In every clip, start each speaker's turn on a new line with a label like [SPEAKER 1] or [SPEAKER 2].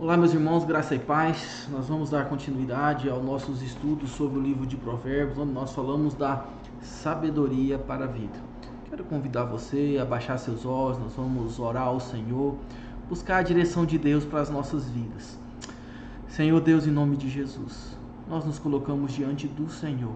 [SPEAKER 1] Olá, meus irmãos, graça e paz. Nós vamos dar continuidade aos nossos estudos sobre o livro de Provérbios, onde nós falamos da sabedoria para a vida. Quero convidar você a baixar seus olhos, nós vamos orar ao Senhor, buscar a direção de Deus para as nossas vidas. Senhor Deus, em nome de Jesus, nós nos colocamos diante do Senhor.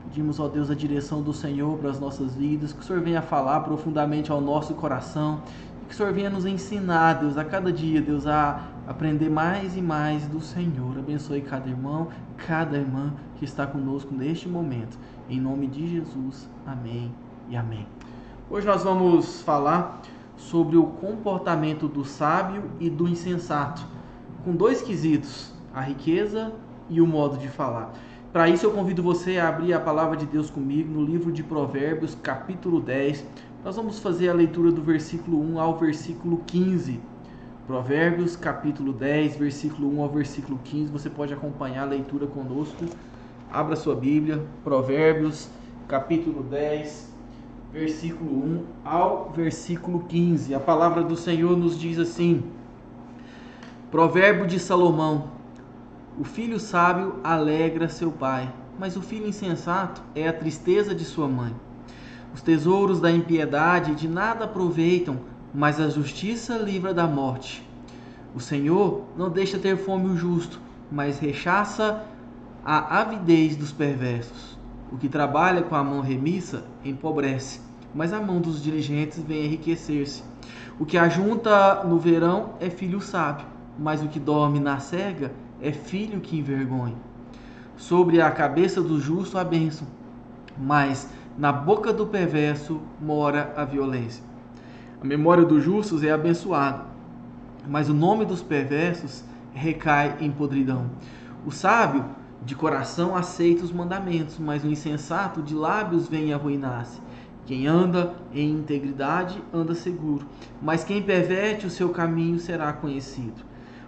[SPEAKER 1] Pedimos, ó Deus, a direção do Senhor para as nossas vidas, que o Senhor venha falar profundamente ao nosso coração, e que o Senhor venha nos ensinar, Deus, a cada dia, Deus, a aprender mais e mais do Senhor. Abençoe cada irmão, cada irmã que está conosco neste momento. Em nome de Jesus, amém e amém. Hoje nós vamos falar sobre o comportamento do sábio e do insensato, com dois quesitos, a riqueza e o modo de falar. Para isso eu convido você a abrir a palavra de Deus comigo no livro de Provérbios, capítulo 10. Nós vamos fazer a leitura do versículo 1 ao versículo 15. Provérbios, capítulo 10, versículo 1 ao versículo 15. Você pode acompanhar a leitura conosco. Abra sua Bíblia, Provérbios, capítulo 10, versículo 1 ao versículo 15. A palavra do Senhor nos diz assim: Provérbio de Salomão: o filho sábio alegra seu pai, mas o filho insensato é a tristeza de sua mãe. Os tesouros da impiedade de nada aproveitam, mas a justiça livra da morte. O Senhor não deixa ter fome o justo, mas rechaça a avidez dos perversos. O que trabalha com a mão remissa empobrece, mas a mão dos diligentes vem enriquecer-se. O que ajunta no verão é filho sábio, mas o que dorme na cega é filho que envergonha. Sobre a cabeça do justo a bênção, mas na boca do perverso mora a violência. A memória dos justos é abençoada, mas o nome dos perversos recai em podridão. O sábio de coração aceita os mandamentos, mas o insensato de lábios vem arruinar-se. Quem anda em integridade anda seguro, mas quem perverte o seu caminho será conhecido.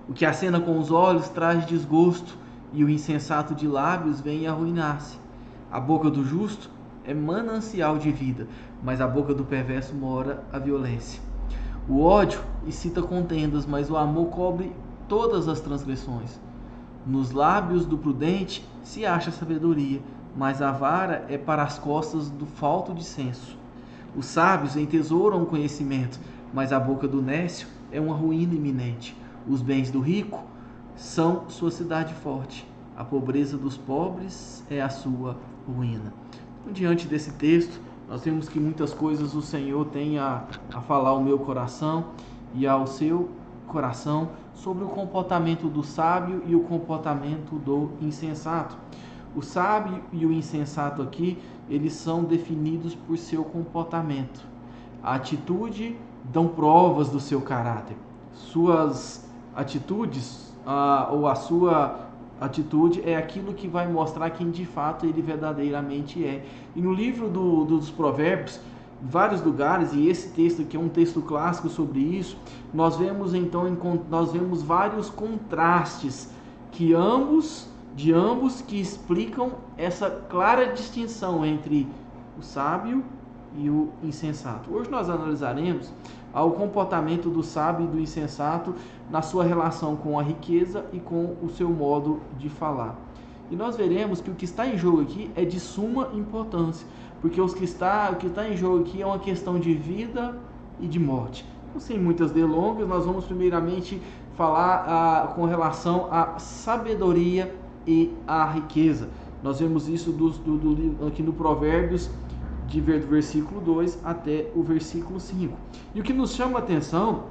[SPEAKER 1] O que acena com os olhos traz desgosto, e o insensato de lábios vem arruinar-se. A boca do justo é manancial de vida, mas a boca do perverso mora a violência. O ódio excita contendas, mas o amor cobre todas as transgressões. Nos lábios do prudente se acha sabedoria, mas a vara é para as costas do falto de senso. Os sábios entesouram o conhecimento, mas a boca do nécio é uma ruína iminente. Os bens do rico são sua cidade forte. A pobreza dos pobres é a sua ruína. Então, diante desse texto, nós vemos que muitas coisas o Senhor tem a falar ao meu coração e ao seu coração sobre o comportamento do sábio e o comportamento do insensato. O sábio e o insensato aqui, eles são definidos por seu comportamento. A atitude dão provas do seu caráter. Suas atitudes, ou a sua atitude é aquilo que vai mostrar quem de fato ele verdadeiramente é. E no livro dos Provérbios, em vários lugares, e esse texto aqui é um texto clássico sobre isso, nós vemos vários contrastes que ambos que explicam essa clara distinção entre o sábio e o insensato. Hoje nós analisaremos o comportamento do sábio e do insensato na sua relação com a riqueza e com o seu modo de falar. E nós veremos que o que está em jogo aqui é de suma importância, porque o que está em jogo aqui é uma questão de vida e de morte. Então, sem muitas delongas, nós vamos primeiramente falar com relação à sabedoria e à riqueza. Nós vemos isso aqui no Provérbios, do versículo 2 até o versículo 5. E o que nos chama a atenção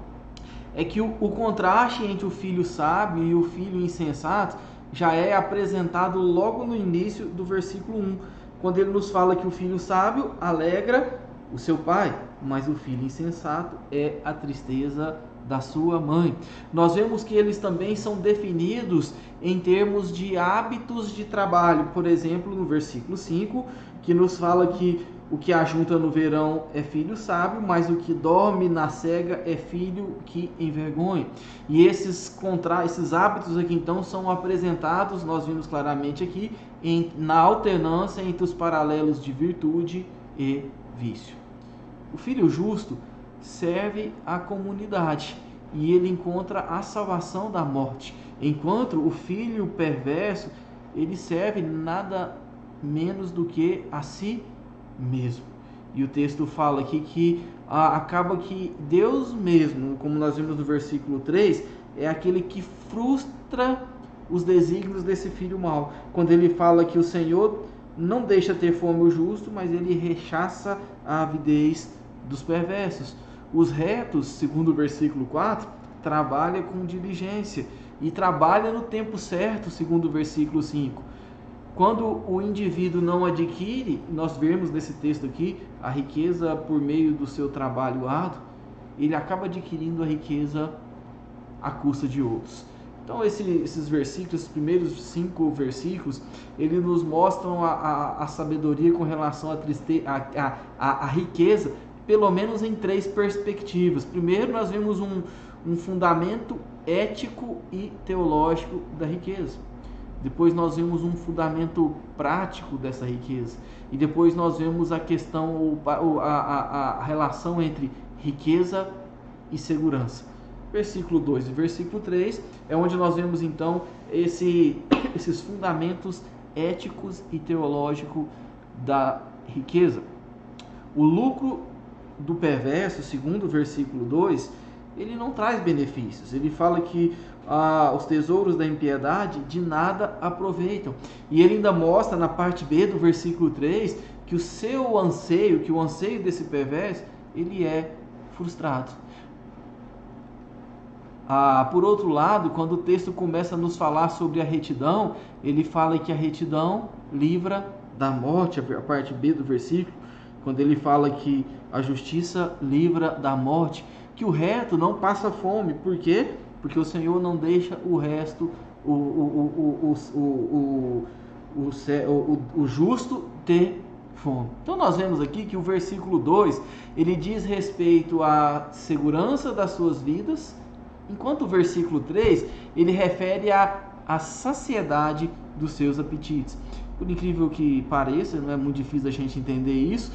[SPEAKER 1] é que o contraste entre o filho sábio e o filho insensato já é apresentado logo no início do versículo 1, quando ele nos fala que o filho sábio alegra o seu pai, mas o filho insensato é a tristeza da sua mãe. Nós vemos que eles também são definidos em termos de hábitos de trabalho. Por exemplo, no versículo 5, que nos fala que o que ajunta no verão é filho sábio, mas o que dorme na cega é filho que envergonha. E esses hábitos aqui então são apresentados, nós vimos claramente aqui, na alternância entre os paralelos de virtude e vício. O filho justo serve à comunidade e ele encontra a salvação da morte. Enquanto o filho perverso, ele serve nada menos do que a si mesmo. E o texto fala aqui que acaba que Deus mesmo, como nós vimos no versículo 3, é aquele que frustra os desígnios desse filho mau. Quando ele fala que o Senhor não deixa ter fome o justo, mas ele rechaça a avidez dos perversos. Os retos, segundo o versículo 4, trabalham com diligência e trabalham no tempo certo, segundo o versículo 5. Quando o indivíduo não adquire, nós vemos nesse texto aqui, a riqueza por meio do seu trabalho árduo, ele acaba adquirindo a riqueza à custa de outros. Então esses versículos, os primeiros 5 versículos, eles nos mostram a sabedoria com relação à riqueza, pelo menos em 3 perspectivas. Primeiro, nós vemos um fundamento ético e teológico da riqueza. Depois nós vemos um fundamento prático dessa riqueza. E depois nós vemos a questão, a relação entre riqueza e segurança. Versículo 2 e versículo 3 é onde nós vemos então esses fundamentos éticos e teológicos da riqueza. O lucro do perverso, segundo o versículo 2, ele não traz benefícios. Ele fala que os tesouros da impiedade de nada aproveitam. E ele ainda mostra na parte B do versículo 3 que o seu anseio, que o anseio desse perverso, ele é frustrado. Por outro lado, quando o texto começa a nos falar sobre a retidão, ele fala que a retidão livra da morte, a parte B do versículo, quando ele fala que a justiça livra da morte, que o reto não passa fome. Por quê? Porque o Senhor não deixa o resto, o justo ter fome. Então nós vemos aqui que o versículo 2, ele diz respeito à segurança das suas vidas, enquanto o versículo 3, ele refere à saciedade dos seus apetites. Por incrível que pareça, não é muito difícil a gente entender isso,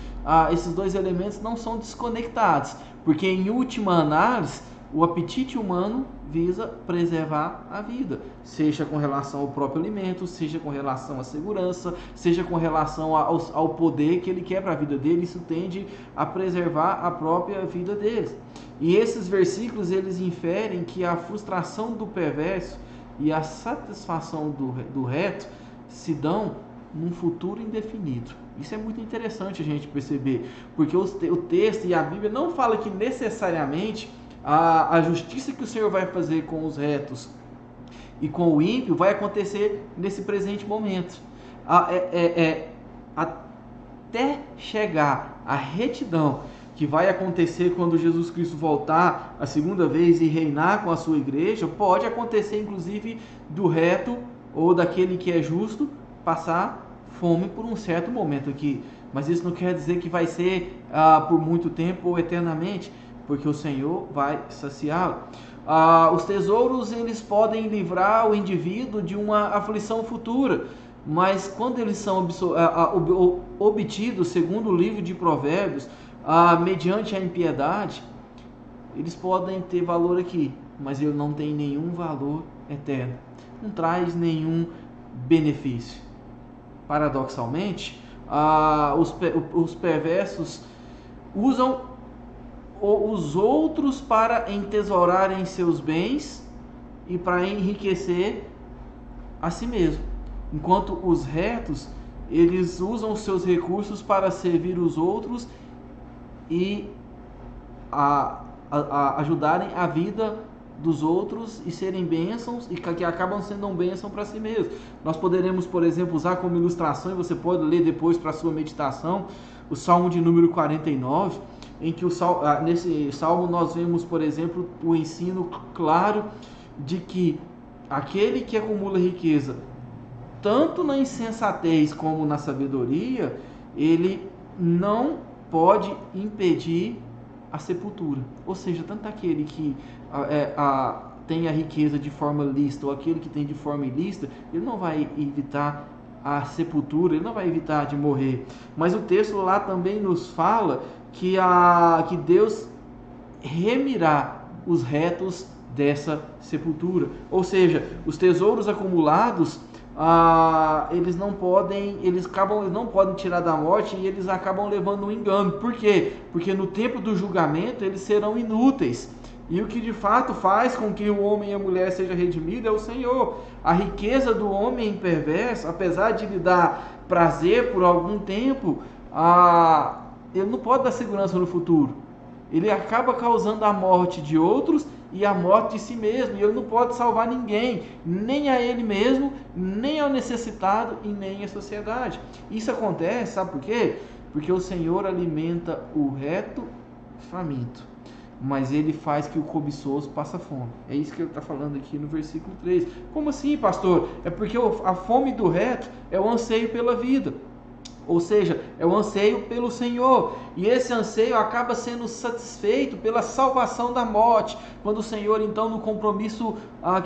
[SPEAKER 1] esses 2 elementos não são desconectados, porque em última análise, o apetite humano visa preservar a vida, seja com relação ao próprio alimento, seja com relação à segurança, seja com relação ao poder que ele quer para a vida dele. Isso tende a preservar a própria vida deles. E esses versículos, eles inferem que a frustração do perverso e a satisfação do reto se dão num futuro indefinido. Isso é muito interessante a gente perceber, porque o texto e a Bíblia não fala que necessariamente a justiça que o Senhor vai fazer com os retos e com o ímpio vai acontecer nesse presente momento. Até chegar à retidão que vai acontecer quando Jesus Cristo voltar a segunda vez e reinar com a sua igreja, pode acontecer inclusive do reto ou daquele que é justo passar fome por um certo momento aqui. Mas isso não quer dizer que vai ser por muito tempo ou eternamente, porque o Senhor vai saciá-lo. Os tesouros, eles podem livrar o indivíduo de uma aflição futura, mas quando eles são obtidos, segundo o livro de Provérbios, mediante a impiedade, eles podem ter valor aqui, mas ele não tem nenhum valor eterno, não traz nenhum benefício. Paradoxalmente, os perversos usam os outros para entesourarem seus bens e para enriquecer a si mesmo, enquanto os retos, eles usam os seus recursos para servir os outros e ajudarem a vida dos outros e serem bênçãos, e que acabam sendo uma bênção para si mesmo. Nós poderemos, por exemplo, usar como ilustração, e você pode ler depois para a sua meditação, o Salmo de número 49, em que nesse Salmo nós vemos, por exemplo, o ensino claro de que aquele que acumula riqueza, tanto na insensatez como na sabedoria, ele não pode impedir a sepultura. Ou seja, tanto aquele que tem a riqueza de forma lícita ou aquele que tem de forma ilícita, ele não vai evitar a sepultura, ele não vai evitar de morrer. Mas o texto lá também nos fala que Deus remirá os retos dessa sepultura. Ou seja, os tesouros acumulados, eles não podem tirar da morte, e eles acabam levando um engano. Por quê? Porque no tempo do julgamento eles serão inúteis. E o que de fato faz com que o homem e a mulher seja redimido é o Senhor. A riqueza do homem perverso, apesar de lhe dar prazer por algum tempo, ele não pode dar segurança no futuro. Ele acaba causando a morte de outros e a morte de si mesmo. E ele não pode salvar ninguém, nem a ele mesmo, nem ao necessitado e nem à sociedade. Isso acontece, sabe por quê? Porque o Senhor alimenta o reto faminto, mas ele faz que o cobiçoso passe fome. É isso que ele está falando aqui no versículo 3. Como assim, pastor? É porque a fome do reto é o anseio pela vida. Ou seja, é o anseio pelo Senhor. E esse anseio acaba sendo satisfeito pela salvação da morte. Quando o Senhor, então, no compromisso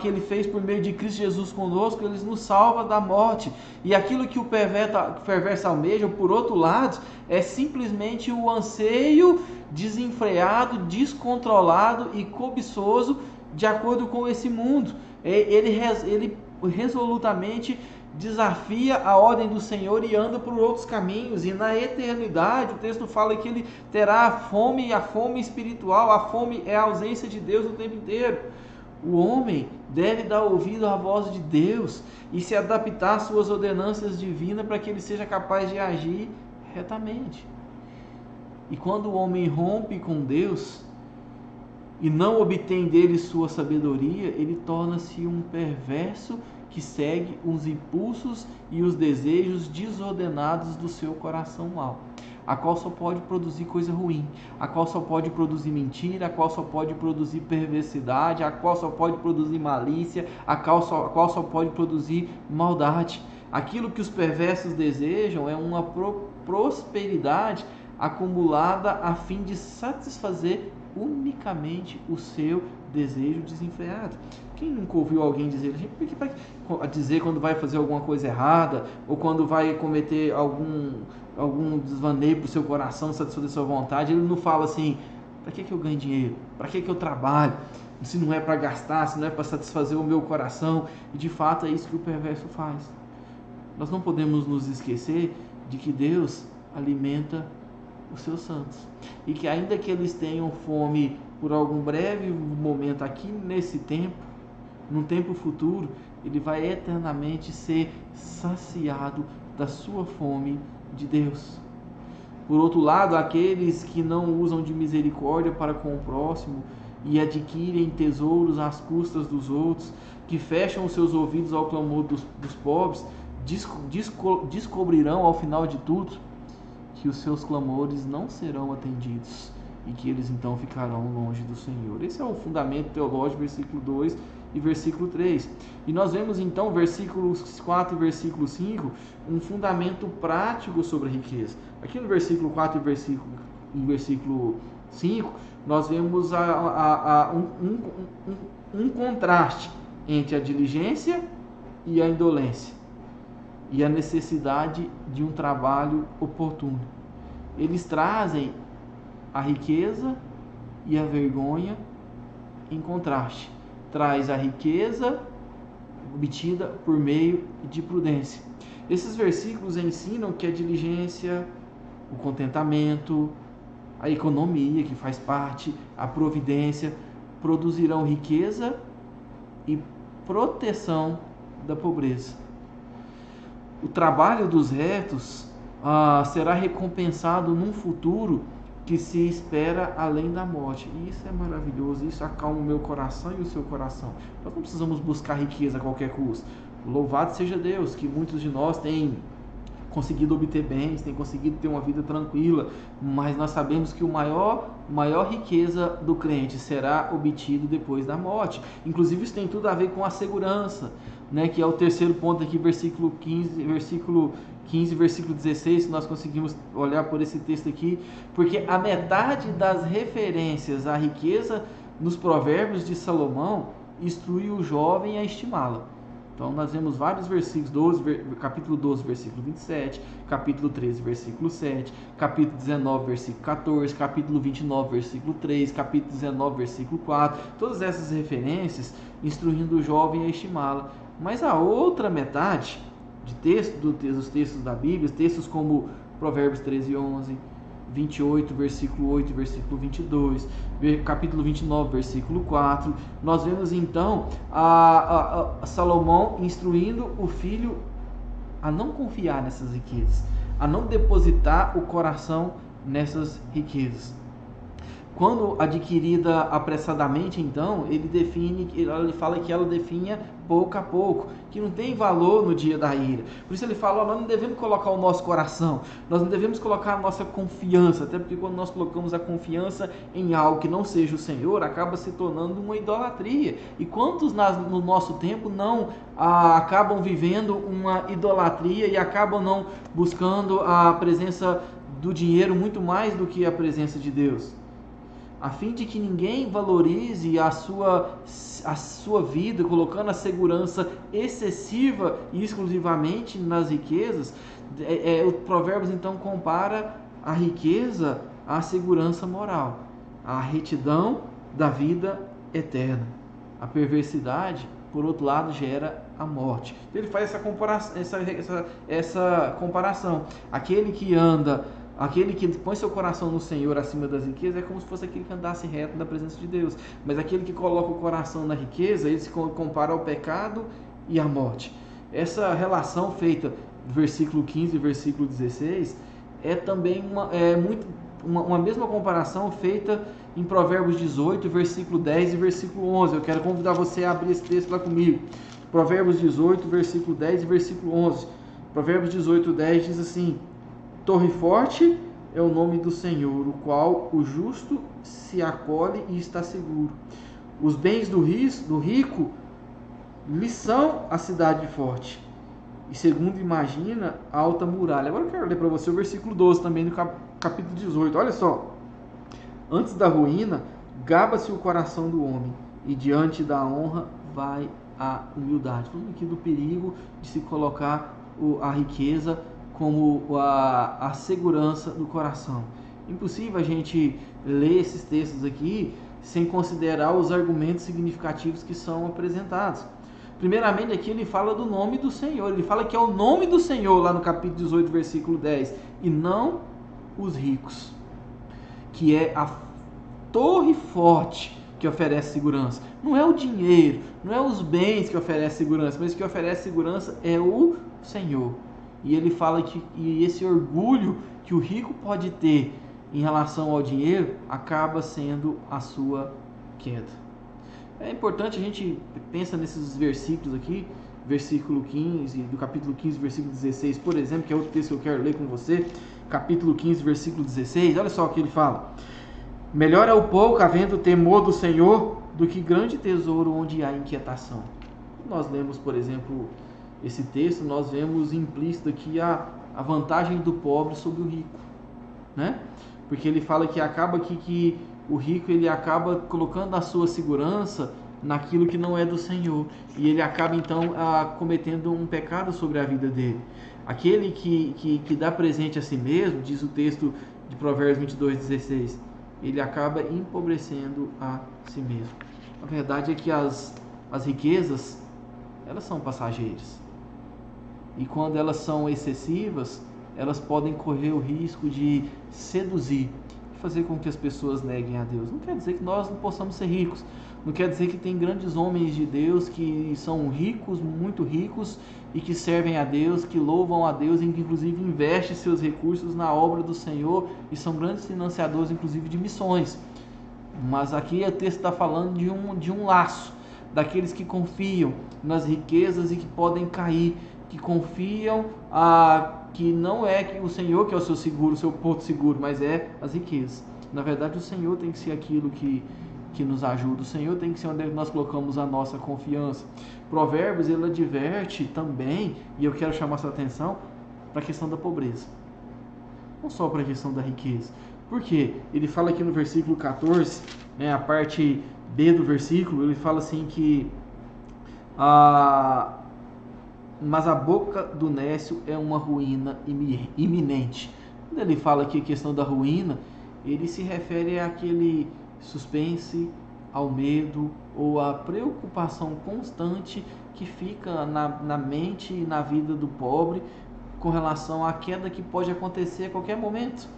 [SPEAKER 1] que Ele fez por meio de Cristo Jesus conosco, Ele nos salva da morte. E aquilo que o perverso almeja, por outro lado, é simplesmente o anseio desenfreado, descontrolado e cobiçoso de acordo com esse mundo. Ele resolutamente desafia a ordem do Senhor e anda por outros caminhos, e na eternidade o texto fala que ele terá a fome espiritual. A fome é a ausência de Deus o tempo inteiro. O homem deve dar ouvido à voz de Deus e se adaptar às suas ordenanças divinas para que ele seja capaz de agir retamente. E quando o homem rompe com Deus e não obtém dele sua sabedoria, ele torna-se um perverso que segue os impulsos e os desejos desordenados do seu coração mau, a qual só pode produzir coisa ruim, a qual só pode produzir mentira, a qual só pode produzir perversidade, a qual só pode produzir malícia, a qual só pode produzir maldade. Aquilo que os perversos desejam é uma prosperidade acumulada a fim de satisfazer unicamente o seu desejo desenfreado. Quem nunca ouviu alguém dizer quando vai fazer alguma coisa errada, ou quando vai cometer algum desvaneio para o seu coração, satisfazer sua vontade, ele não fala assim: para que eu ganho dinheiro? Para que eu trabalho? Se não é para gastar, se não é para satisfazer o meu coração. E de fato é isso que o perverso faz. Nós não podemos nos esquecer de que Deus alimenta os seus santos, e que ainda que eles tenham fome por algum breve momento aqui nesse tempo, num tempo futuro, ele vai eternamente ser saciado da sua fome de Deus. Por outro lado, aqueles que não usam de misericórdia para com o próximo e adquirem tesouros às custas dos outros, que fecham os seus ouvidos ao clamor dos pobres, descobrirão ao final de tudo que os seus clamores não serão atendidos e que eles então ficarão longe do Senhor. Esse é o fundamento teológico, versículo 2 e versículo 3. E nós vemos então, versículos 4 e versículo 5, um fundamento prático sobre a riqueza. Aqui no versículo 4 e versículo 5, nós vemos um contraste entre a diligência e a indolência, e a necessidade de um trabalho oportuno. Eles trazem a riqueza e a vergonha em contraste. Traz a riqueza obtida por meio de prudência. Esses versículos ensinam que a diligência, o contentamento, a economia, que faz parte, a providência, produzirão riqueza e proteção da pobreza. O trabalho dos retos será recompensado num futuro que se espera além da morte. E isso é maravilhoso, isso acalma o meu coração e o seu coração. Nós não precisamos buscar riqueza a qualquer custo. Louvado seja Deus, que muitos de nós têm conseguido obter bens, têm conseguido ter uma vida tranquila, mas nós sabemos que maior riqueza do crente será obtido depois da morte. Inclusive isso tem tudo a ver com a segurança, né, que é o terceiro ponto aqui, versículo 15, versículo 16, que nós conseguimos olhar por esse texto aqui, porque a metade das referências à riqueza nos provérbios de Salomão instrui o jovem a estimá-la. Então nós vemos vários versículos, capítulo 12, versículo 27, capítulo 13, versículo 7, capítulo 19, versículo 14, capítulo 29, versículo 3, capítulo 19, versículo 4, todas essas referências instruindo o jovem a estimá-la. Mas a outra metade de dos textos da Bíblia, textos como Provérbios 13 e 11, 28, versículo 8 e versículo 22, capítulo 29, versículo 4, nós vemos então a Salomão instruindo o filho a não confiar nessas riquezas, a não depositar o coração nessas riquezas. Quando adquirida apressadamente, então, ele fala que ela definha pouco a pouco, que não tem valor no dia da ira. Por isso ele fala, nós não devemos colocar o nosso coração, nós não devemos colocar a nossa confiança, até porque quando nós colocamos a confiança em algo que não seja o Senhor, acaba se tornando uma idolatria. E quantos no nosso tempo não acabam vivendo uma idolatria e acabam não buscando a presença do dinheiro muito mais do que a presença de Deus? A fim de que ninguém valorize a sua vida, colocando a segurança excessiva e exclusivamente nas riquezas, o Provérbios então compara a riqueza à segurança moral, à retidão da vida eterna. A perversidade, por outro lado, gera a morte. Ele faz essa comparação. Aquele que põe seu coração no Senhor acima das riquezas é como se fosse aquele que andasse reto na presença de Deus. Mas aquele que coloca o coração na riqueza, ele se compara ao pecado e à morte. Essa relação feita do versículo 15 e versículo 16 é também uma mesma comparação feita em Provérbios 18, versículo 10 e versículo 11. Eu quero convidar você a abrir esse texto lá comigo. Provérbios 18, versículo 10 e versículo 11. Provérbios 18, 10 diz assim: Torre forte é o nome do Senhor, o qual o justo se acolhe e está seguro. Os bens do rico lhe são a cidade forte, e segundo imagina, a alta muralha. Agora eu quero ler para você o versículo 12 também do capítulo 18. Olha só. Antes da ruína, gaba-se o coração do homem, e diante da honra vai a humildade. Falando aqui do perigo de se colocar a riqueza como a segurança do coração. Impossível a gente ler esses textos aqui sem considerar os argumentos significativos que são apresentados. Primeiramente, aqui ele fala do nome do Senhor. Ele fala que é o nome do Senhor, lá no capítulo 18, versículo 10. E não os ricos, que é a torre forte que oferece segurança. Não é o dinheiro, não é os bens que oferece segurança, mas o que oferece segurança é o Senhor. E ele fala que esse orgulho que o rico pode ter em relação ao dinheiro acaba sendo a sua queda. É importante a gente pensar nesses versículos aqui, versículo 15, do capítulo 15, versículo 16, por exemplo, que é outro texto que eu quero ler com você, capítulo 15, versículo 16, olha só o que ele fala: melhor é o pouco havendo temor do Senhor do que grande tesouro onde há inquietação. Nós lemos, por exemplo, esse texto, nós vemos implícito aqui a vantagem do pobre sobre o rico, né? Porque ele fala que acaba que o rico ele acaba colocando a sua segurança naquilo que não é do Senhor, e ele acaba então cometendo um pecado sobre a vida dele. Aquele que dá presente a si mesmo, diz o texto de Provérbios 22, 16, ele acaba empobrecendo a si mesmo. A verdade é que as riquezas, elas são passageiras. E quando elas são excessivas, elas podem correr o risco de seduzir, de fazer com que as pessoas neguem a Deus. Não quer dizer que nós não possamos ser ricos. Não quer dizer que tem grandes homens de Deus que são ricos, muito ricos, e que servem a Deus, que louvam a Deus, e que inclusive investem seus recursos na obra do Senhor, e são grandes financiadores, inclusive, de missões. Mas aqui o texto está falando de um laço, daqueles que confiam nas riquezas e que podem cair, que confiam que não é o Senhor que é o seu seguro, o seu porto seguro, mas é as riquezas. Na verdade, o Senhor tem que ser aquilo que nos ajuda. O Senhor tem que ser onde nós colocamos a nossa confiança. Provérbios, ele adverte também, e eu quero chamar sua atenção para a questão da pobreza. Não só para a questão da riqueza. Por quê? Ele fala aqui no versículo 14, né, a parte B do versículo, ele fala assim que mas a boca do nécio é uma ruína iminente. Quando ele fala aqui a questão da ruína, ele se refere àquele suspense, ao medo ou à preocupação constante que fica na mente e na vida do pobre com relação à queda que pode acontecer a qualquer momento.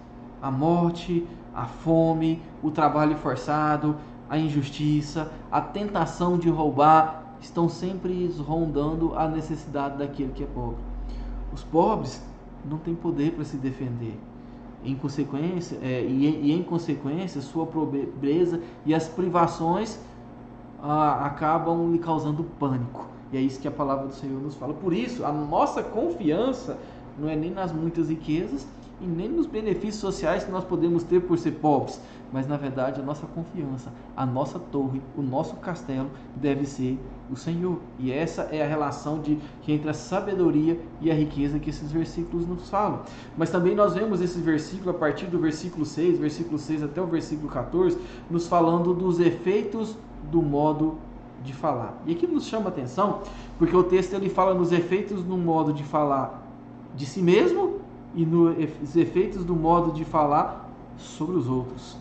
[SPEAKER 1] A morte, a fome, o trabalho forçado, a injustiça, a tentação de roubar, estão sempre rondando a necessidade daquele que é pobre. Os pobres não têm poder para se defender. Em consequência, em consequência, sua pobreza e as privações acabam lhe causando pânico. E é isso que a palavra do Senhor nos fala. Por isso, a nossa confiança não é nem nas muitas riquezas e nem nos benefícios sociais que nós podemos ter por ser pobres, mas na verdade a nossa confiança, a nossa torre, o nosso castelo deve ser o Senhor. E essa é a relação entre a sabedoria e a riqueza que esses versículos nos falam. Mas também nós vemos esse versículo a partir do versículo 6 até o versículo 14, nos falando dos efeitos do modo de falar. E aqui nos chama a atenção, porque o texto ele fala nos efeitos do modo de falar de si mesmo e nos efeitos do modo de falar sobre os outros.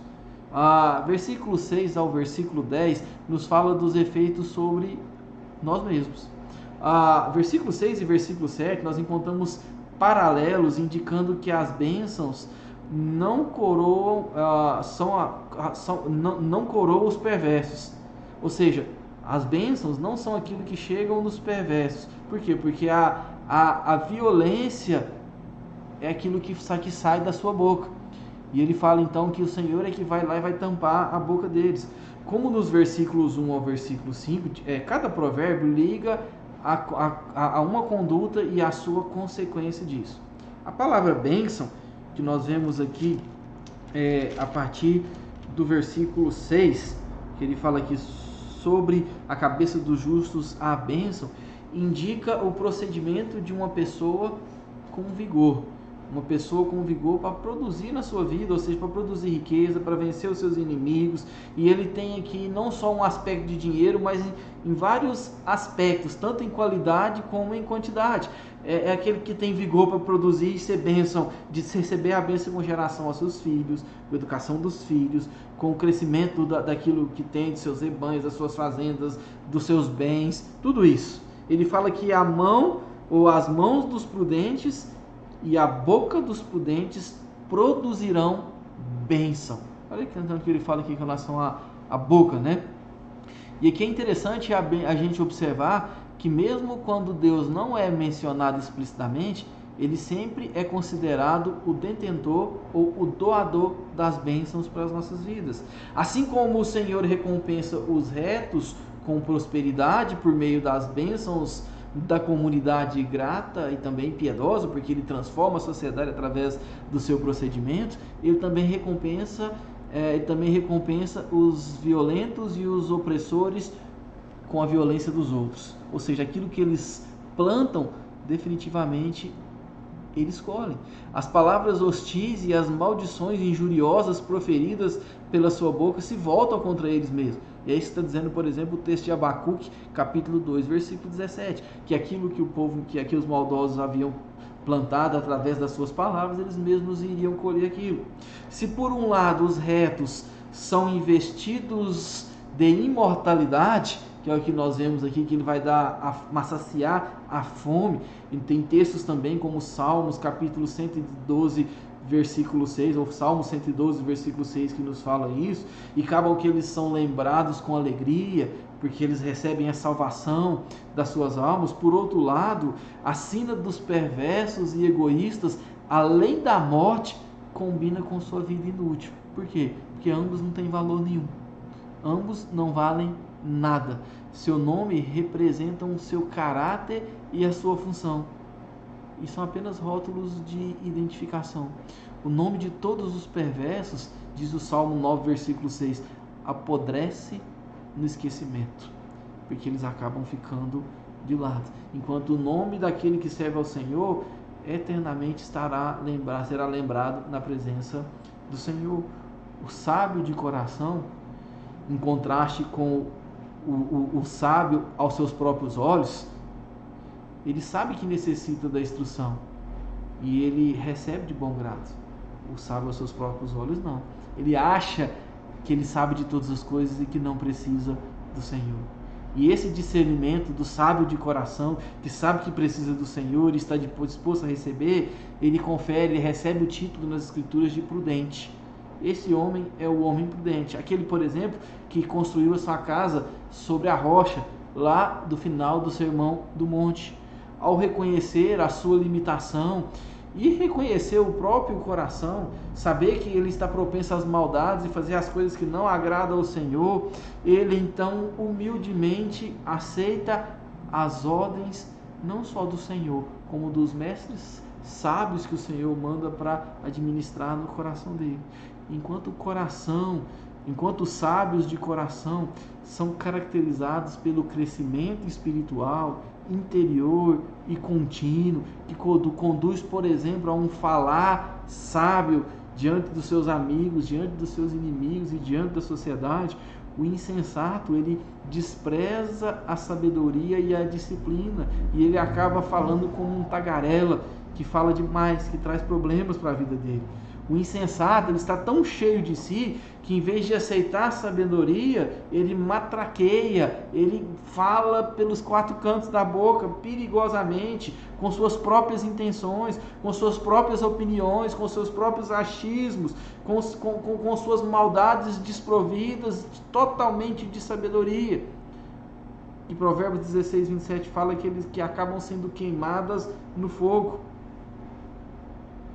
[SPEAKER 1] Versículo 6 ao versículo 10 nos fala dos efeitos sobre nós mesmos. Versículo 6 e versículo 7 nós encontramos paralelos indicando que as bênçãos não coroam, não coroam os perversos. Ou seja, as bênçãos não são aquilo que chegam nos perversos. Por quê? Porque a violência é aquilo que sai da sua boca. E ele fala então que o Senhor é que vai lá e vai tampar a boca deles. Como nos versículos 1 ao versículo 5, cada provérbio liga a uma conduta e a sua consequência disso. A palavra bênção, que nós vemos aqui a partir do versículo 6, que ele fala aqui sobre a cabeça dos justos a bênção, indica o procedimento de uma pessoa com vigor. Uma pessoa com vigor para produzir na sua vida, ou seja, para produzir riqueza, para vencer os seus inimigos. E ele tem aqui não só um aspecto de dinheiro, mas em vários aspectos, tanto em qualidade como em quantidade. É aquele que tem vigor para produzir e ser bênção, de receber a bênção com geração aos seus filhos, com a educação dos filhos, com o crescimento daquilo que tem, de seus rebanhos, das suas fazendas, dos seus bens, tudo isso. Ele fala que a mão ou as mãos dos prudentes e a boca dos prudentes produzirão bênção. Olha então que ele fala aqui em relação à boca, né? E aqui é interessante a gente observar que mesmo quando Deus não é mencionado explicitamente, ele sempre é considerado o detentor ou o doador das bênçãos para as nossas vidas. Assim como o Senhor recompensa os retos com prosperidade por meio das bênçãos da comunidade grata e também piedosa, porque ele transforma a sociedade através do seu procedimento, ele também recompensa os violentos e os opressores com a violência dos outros. Ou seja, aquilo que eles plantam, definitivamente eles colhem. As palavras hostis e as maldições injuriosas proferidas pela sua boca se voltam contra eles mesmos. E aí está dizendo, por exemplo, o texto de Abacuque, capítulo 2, versículo 17, que aquilo que aqui os maldosos haviam plantado através das suas palavras, eles mesmos iriam colher aquilo. Se por um lado os retos são investidos de imortalidade, que é o que nós vemos aqui, que ele vai saciar a fome, e tem textos também como Salmos, capítulo 112, versículo 6, ou Salmo 112, versículo 6, que nos fala isso, e acabam que eles são lembrados com alegria, porque eles recebem a salvação das suas almas. Por outro lado, a sina dos perversos e egoístas, além da morte, combina com sua vida inútil. Por quê? Porque ambos não têm valor nenhum. Ambos não valem nada. Seu nome representa o seu caráter e a sua função. E são apenas rótulos de identificação. O nome de todos os perversos, diz o Salmo 9, versículo 6, apodrece no esquecimento, porque eles acabam ficando de lado. Enquanto o nome daquele que serve ao Senhor eternamente será lembrado na presença do Senhor. O sábio de coração, em contraste com o sábio aos seus próprios olhos, ele sabe que necessita da instrução e ele recebe de bom grado. O sábio aos seus próprios olhos não. Ele acha que ele sabe de todas as coisas e que não precisa do Senhor. E esse discernimento do sábio de coração, que sabe que precisa do Senhor e está disposto a receber, ele confere, ele recebe o título nas Escrituras de prudente. Esse homem é o homem prudente. Aquele, por exemplo, que construiu a sua casa sobre a rocha, lá do final do Sermão do Monte. Ao reconhecer a sua limitação e reconhecer o próprio coração, saber que ele está propenso às maldades e fazer as coisas que não agradam ao Senhor, ele então humildemente aceita as ordens não só do Senhor, como dos mestres sábios que o Senhor manda para administrar no coração dele. Enquanto os sábios de coração são caracterizados pelo crescimento espiritual, interior e contínuo, que conduz, por exemplo, a um falar sábio diante dos seus amigos, diante dos seus inimigos e diante da sociedade, o insensato, ele despreza a sabedoria e a disciplina, e ele acaba falando como um tagarela, que fala demais, que traz problemas para a vida dele. O insensato, ele está tão cheio de si, que em vez de aceitar a sabedoria, ele matraqueia, ele fala pelos quatro cantos da boca, perigosamente, com suas próprias intenções, com suas próprias opiniões, com seus próprios achismos, com suas maldades desprovidas totalmente de sabedoria. E Provérbios 16, 27 fala que acabam sendo queimadas no fogo.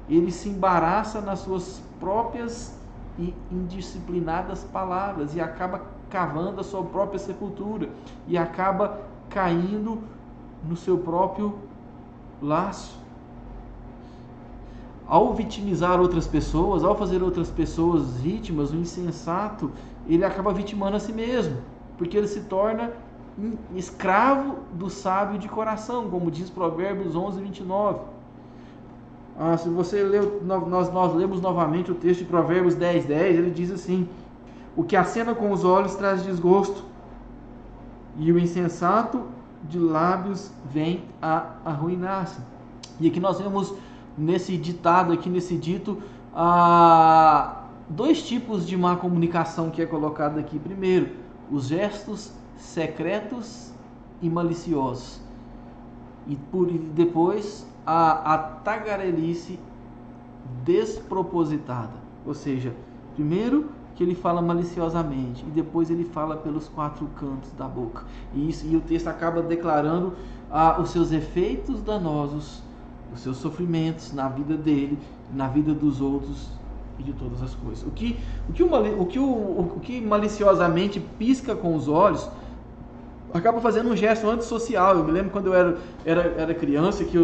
[SPEAKER 1] Ele se embaraça nas suas próprias e indisciplinadas palavras e acaba cavando a sua própria sepultura e acaba caindo no seu próprio laço. Ao vitimizar outras pessoas, ao fazer outras pessoas vítimas, o insensato, ele acaba vitimando a si mesmo, porque ele se torna escravo do sábio de coração, como diz Provérbios 11, 29. Se você ler, nós lemos novamente o texto de Provérbios 10, 10, ele diz assim: o que acena com os olhos traz desgosto, e o insensato de lábios vem a arruinar-se. E aqui nós vemos nesse ditado, nesse dito, dois tipos de má comunicação que é colocado aqui. Primeiro, os gestos secretos e maliciosos, e depois a tagarelice despropositada. Ou seja, primeiro que ele fala maliciosamente e depois ele fala pelos quatro cantos da boca. E o texto acaba declarando os seus efeitos danosos, os seus sofrimentos na vida dele, na vida dos outros e de todas as coisas. O que maliciosamente pisca com os olhos acaba fazendo um gesto antissocial. Eu me lembro quando eu era criança que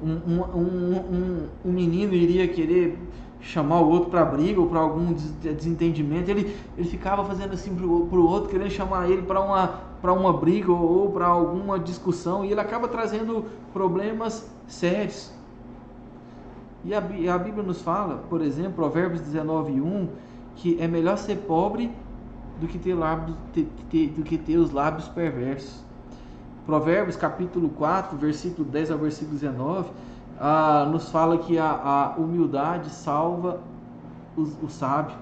[SPEAKER 1] um menino iria querer chamar o outro para briga ou para algum desentendimento, ele ficava fazendo assim para o outro, querendo chamar ele para uma briga ou para alguma discussão, e ele acaba trazendo problemas sérios. E a Bíblia nos fala, por exemplo, Provérbios 19:1, que é melhor ser pobre do que ter os lábios perversos. Provérbios capítulo 4, versículo 10 ao versículo 19, nos fala que a humildade salva o sábio.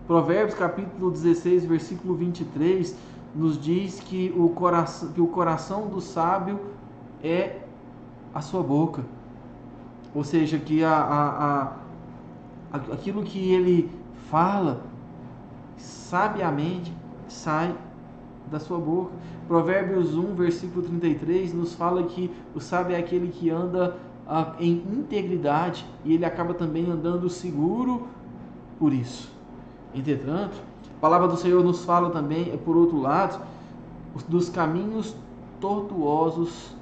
[SPEAKER 1] Provérbios capítulo 16, versículo 23, nos diz que o coração do sábio é a sua boca. Ou seja, que aquilo que ele fala sabiamente sai da sua boca. Provérbios 1, versículo 33, nos fala que o sábio é aquele que anda em integridade, e ele acaba também andando seguro por isso. Entretanto, a palavra do Senhor nos fala também, por outro lado, dos caminhos tortuosos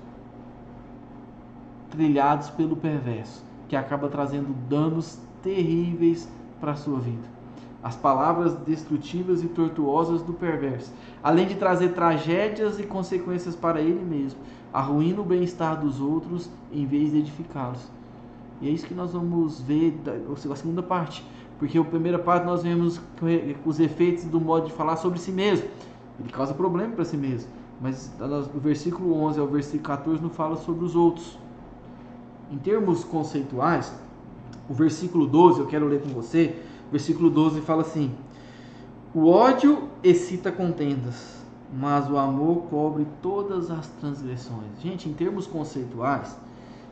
[SPEAKER 1] trilhados pelo perverso, que acaba trazendo danos terríveis para a sua vida. As palavras destrutivas e tortuosas do perverso, além de trazer tragédias e consequências para ele mesmo, arruína o bem-estar dos outros em vez de edificá-los. E é isso que nós vamos ver a segunda parte, porque a primeira parte nós vemos os efeitos do modo de falar sobre si mesmo. Ele causa problema para si mesmo. mas do versículo 11 ao versículo 14 não fala sobre os outros. Em termos conceituais, o versículo 12, eu quero ler com você, o versículo 12 fala assim: o ódio excita contendas, mas o amor cobre todas as transgressões. Gente, em termos conceituais,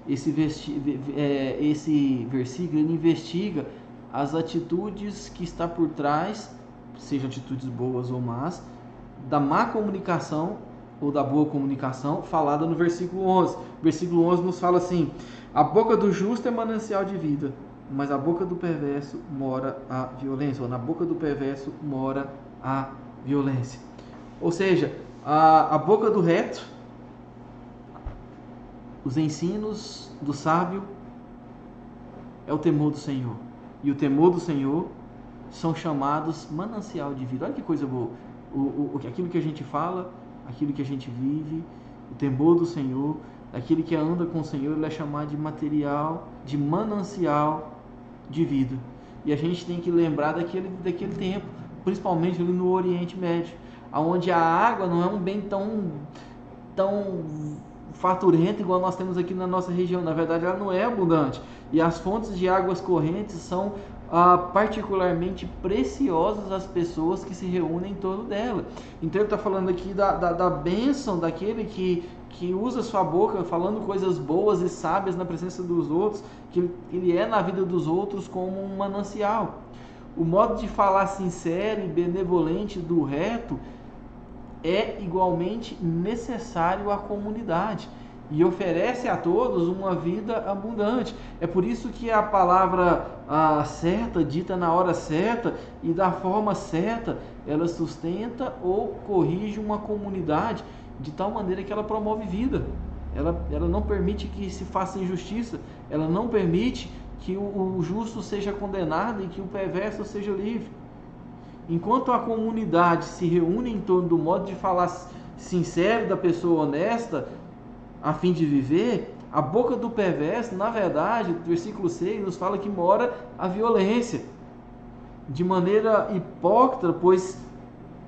[SPEAKER 1] esse versículo ele investiga as atitudes que está por trás, sejam atitudes boas ou más, da má comunicação ou da boa comunicação falada no versículo 11. O versículo 11 nos fala assim: a boca do justo é manancial de vida, mas a boca do perverso mora a violência, ou na boca do perverso mora a violência. Ou seja, a boca do reto, os ensinos do sábio é o temor do Senhor. E o temor do Senhor são chamados manancial de vida. Olha que coisa boa. Aquilo que a gente fala, aquilo que a gente vive, o temor do Senhor, aquele que anda com o Senhor, ele é chamado de material, de manancial de vida. E a gente tem que lembrar daquele tempo, principalmente ali no Oriente Médio, onde a água não é um bem tão faturento igual nós temos aqui na nossa região. Na verdade, ela não é abundante. E as fontes de águas correntes são particularmente preciosas às pessoas que se reúnem em torno dela. Então ele está falando aqui da bênção daquele que usa sua boca falando coisas boas e sábias na presença dos outros, que ele é na vida dos outros como um manancial. O modo de falar sincero e benevolente do reto é igualmente necessário à comunidade e oferece a todos uma vida abundante. É por isso que a palavra certa, dita na hora certa e da forma certa, ela sustenta ou corrige uma comunidade de tal maneira que ela promove vida. Ela não permite que se faça injustiça, ela não permite que o justo seja condenado e que o perverso seja livre. Enquanto a comunidade se reúne em torno do modo de falar sincero da pessoa honesta, a fim de viver, a boca do perverso, na verdade, o versículo 6 nos fala que mora a violência, de maneira hipócrita, pois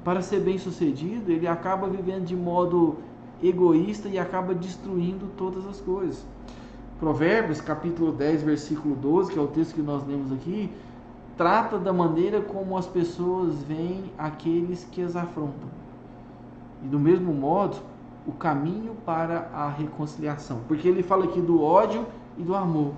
[SPEAKER 1] para ser bem sucedido, ele acaba vivendo de modo egoísta e acaba destruindo todas as coisas. Provérbios, capítulo 10, versículo 12, que é o texto que nós lemos aqui, trata da maneira como as pessoas veem aqueles que as afrontam. E do mesmo modo, o caminho para a reconciliação. Porque ele fala aqui do ódio e do amor.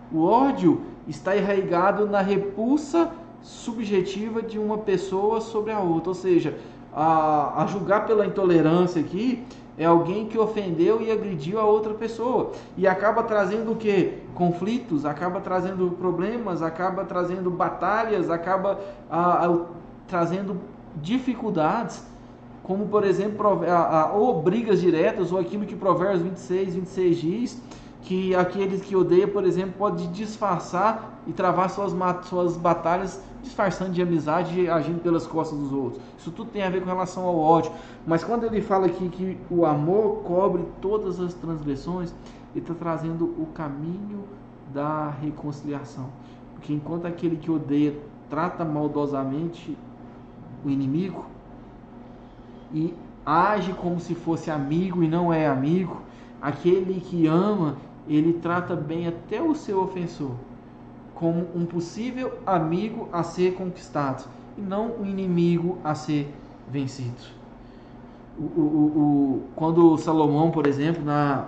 [SPEAKER 1] O ódio está enraizado na repulsa subjetiva de uma pessoa sobre a outra. Ou seja, a julgar pela intolerância aqui é alguém que ofendeu e agrediu a outra pessoa. E acaba trazendo o quê? Conflitos, acaba trazendo problemas, acaba trazendo batalhas, acaba trazendo dificuldades, como por exemplo, ou brigas diretas, ou aquilo que Provérbios 26 diz, que aqueles que odeiam, por exemplo, pode disfarçar e travar suas batalhas disfarçando de amizade e agindo pelas costas dos outros. Isso tudo tem a ver com relação ao ódio. Mas quando ele fala aqui que o amor cobre todas as transgressões, ele está trazendo o caminho da reconciliação. Porque enquanto aquele que odeia trata maldosamente o inimigo e age como se fosse amigo e não é amigo, aquele que ama, ele trata bem até o seu ofensor como um possível amigo a ser conquistado e não um inimigo a ser vencido. Quando Salomão, por exemplo, na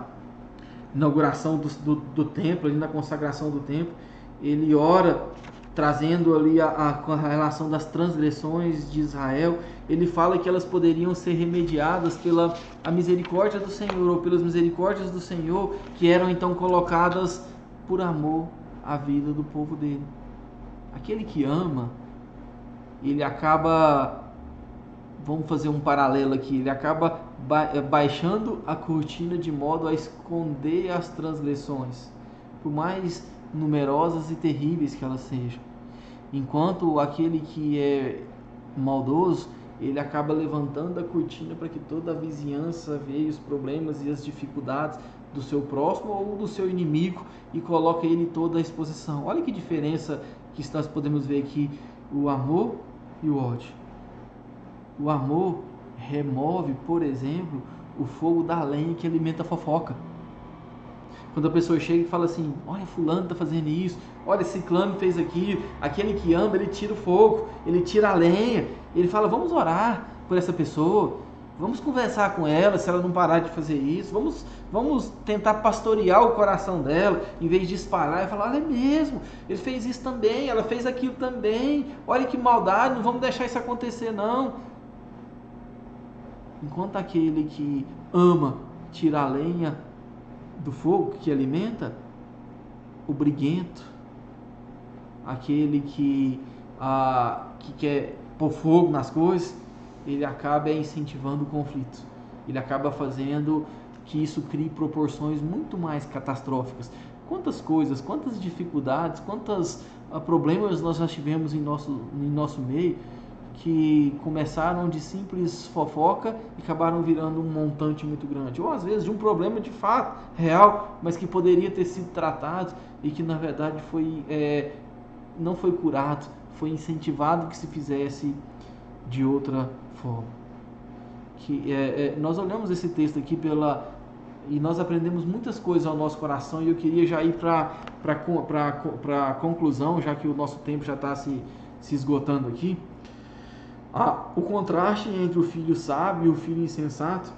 [SPEAKER 1] inauguração do templo, ali na consagração do templo, ele ora trazendo ali a relação das transgressões de Israel. Ele fala que elas poderiam ser remediadas pela a misericórdia do Senhor, ou pelas misericórdias do Senhor, que eram então colocadas por amor à vida do povo dele. Aquele que ama, ele acaba, vamos fazer um paralelo aqui, ele acaba baixando a cortina de modo a esconder as transgressões, por mais numerosas e terríveis que elas sejam. Enquanto aquele que é maldoso, ele acaba levantando a cortina para que toda a vizinhança veja os problemas e as dificuldades do seu próximo ou do seu inimigo e coloca ele toda à exposição. Olha que diferença que nós podemos ver aqui, o amor e o ódio. O amor remove, por exemplo, o fogo da lenha que alimenta a fofoca. Quando a pessoa chega e fala assim, olha, fulano está fazendo isso, olha, ciclano fez aquilo, aquele que ama, ele tira o fogo, ele tira a lenha, ele fala, vamos orar por essa pessoa, vamos conversar com ela, se ela não parar de fazer isso, vamos tentar pastorear o coração dela, em vez de espalhar e falar, olha, é mesmo, ele fez isso também, ela fez aquilo também, olha que maldade, não vamos deixar isso acontecer não. Enquanto aquele que ama tira a lenha do fogo que alimenta, o briguento, aquele que quer pôr fogo nas coisas, ele acaba incentivando o conflito, ele acaba fazendo que isso crie proporções muito mais catastróficas. Quantas coisas, quantas dificuldades, quantos problemas nós já tivemos em nosso meio, que começaram de simples fofoca e acabaram virando um montante muito grande, ou às vezes de um problema de fato real, mas que poderia ter sido tratado e que na verdade não foi curado, foi incentivado que se fizesse de outra forma. Nós olhamos esse texto aqui e nós aprendemos muitas coisas ao nosso coração, e eu queria já ir para a conclusão, já que o nosso tempo já está se esgotando aqui. O contraste entre o filho sábio e o filho insensato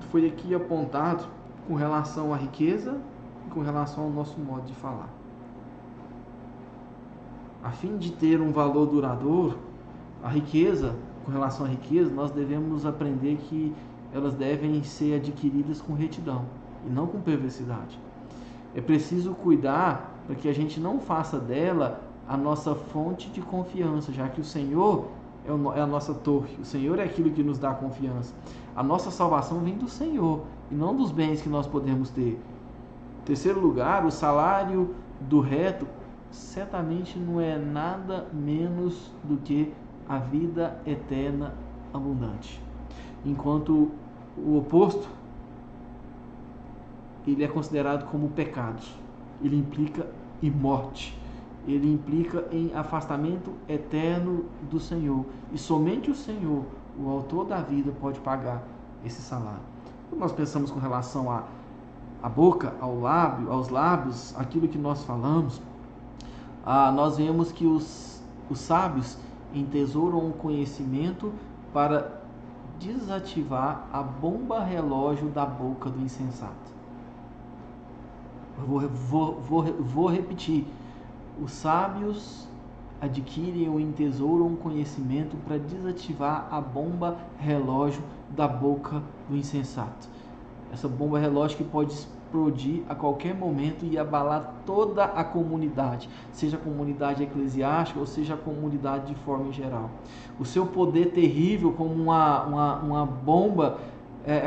[SPEAKER 1] foi aqui apontado com relação à riqueza e com relação ao nosso modo de falar. A fim de ter um valor duradouro, com relação à riqueza, nós devemos aprender que elas devem ser adquiridas com retidão e não com perversidade. É preciso cuidar para que a gente não faça dela a nossa fonte de confiança, já que o Senhor é a nossa torre, o Senhor é aquilo que nos dá confiança. A nossa salvação vem do Senhor e não dos bens que nós podemos ter. Em terceiro lugar, o salário do reto certamente não é nada menos do que a vida eterna abundante. Enquanto o oposto, ele é considerado como pecado. Ele implica em morte. Ele implica em afastamento eterno do Senhor. E somente o Senhor, o autor da vida, pode pagar esse salário. Quando nós pensamos com relação à boca, aos lábios, aquilo que nós falamos, nós vemos que os sábios entesouram o conhecimento para desativar a bomba relógio da boca do insensato. Vou repetir. Os sábios adquirem ou entesouram um conhecimento para desativar a bomba relógio da boca do insensato. Essa bomba relógio que pode explodir a qualquer momento e abalar toda a comunidade, seja a comunidade eclesiástica ou seja a comunidade de forma em geral. O seu poder terrível como uma bomba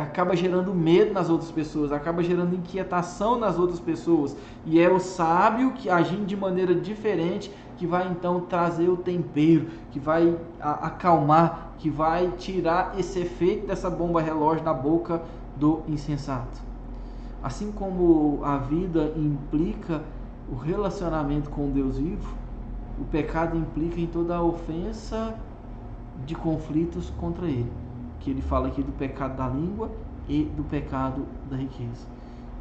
[SPEAKER 1] acaba gerando medo nas outras pessoas, acaba gerando inquietação nas outras pessoas, e é o sábio que, agindo de maneira diferente, que vai então trazer o tempero, que vai acalmar, que vai tirar esse efeito dessa bomba relógio da boca do insensato. Assim como a vida implica o relacionamento com Deus vivo, o pecado implica em toda a ofensa de conflitos contra ele, que ele fala aqui do pecado da língua e do pecado da riqueza.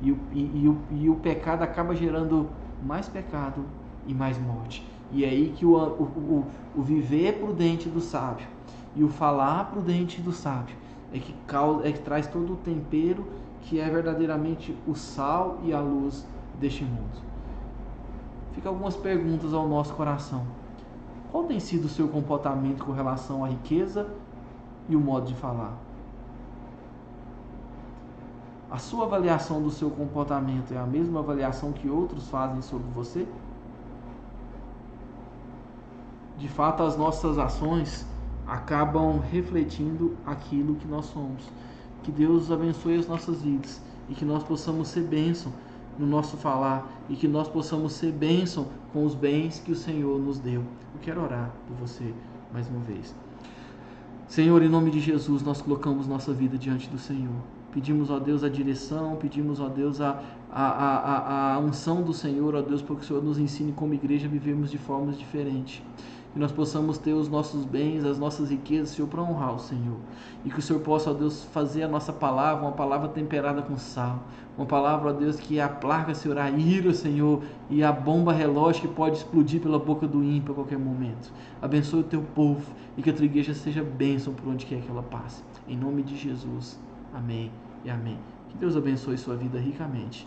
[SPEAKER 1] E o pecado acaba gerando mais pecado e mais morte. E é aí que o viver prudente do sábio e o falar prudente do sábio é que traz todo o tempero que é verdadeiramente o sal e a luz deste mundo. Fica algumas perguntas ao nosso coração. Qual tem sido o seu comportamento com relação à riqueza e o modo de falar? A sua avaliação do seu comportamento é a mesma avaliação que outros fazem sobre você? De fato, as nossas ações acabam refletindo aquilo que nós somos. Que Deus abençoe as nossas vidas e que nós possamos ser bênção no nosso falar e que nós possamos ser bênção com os bens que o Senhor nos deu. Eu quero orar por você mais uma vez. Senhor, em nome de Jesus, nós colocamos nossa vida diante do Senhor. Pedimos, ó Deus, a direção, pedimos, ó Deus, a unção do Senhor, ó Deus, para que o Senhor nos ensine como igreja a vivermos de formas diferentes. que nós possamos ter os nossos bens, as nossas riquezas, Senhor, para honrar o Senhor. E que o Senhor possa, ó Deus, fazer a nossa palavra uma palavra temperada com sal, uma palavra, ó Deus, que aplaca, Senhor, a ira, Senhor, e a bomba relógio que pode explodir pela boca do ímpio a qualquer momento. Abençoe o teu povo e que a tua igreja seja bênção por onde quer que ela passe. Em nome de Jesus. Amém e amém. Que Deus abençoe sua vida ricamente.